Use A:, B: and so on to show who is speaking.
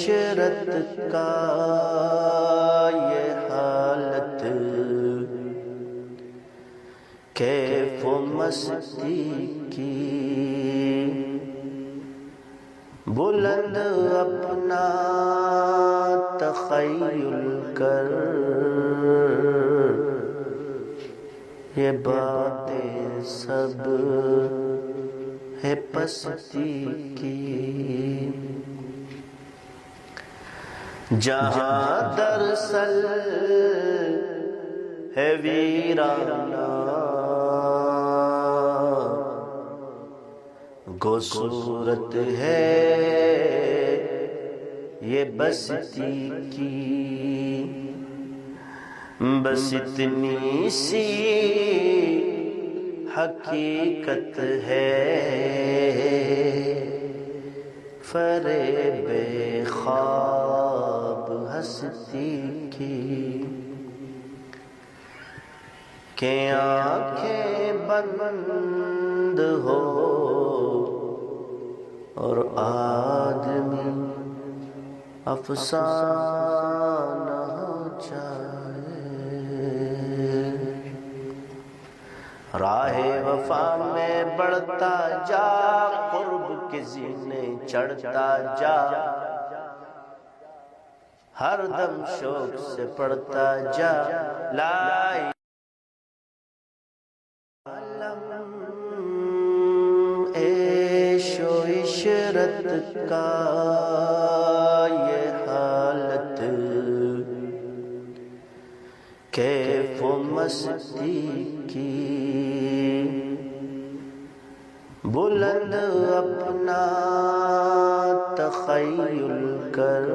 A: عشرت کا یہ حالت، کیف و مستی کی، بلند اپنا تخیل کر، یہ باتیں سب ہے پستی کی، جہاں دراصل ہے ویرانہ، گو صورت ہے یہ بستی کی، بس اتنی سی حقیقت ہے فریب خواب ہستی کی، کہ آنکھیں بند ہو اور آدمی افسانہ ہو جائے، راہ وفا میں بڑھتا جا، قرب کے زینے چڑھتا جا، ہر دم شوق سے پڑھتا جا، لا عیش و عشرت کا یہ حالت، کیف و مستی کی، بلند اپنا تخیل کر،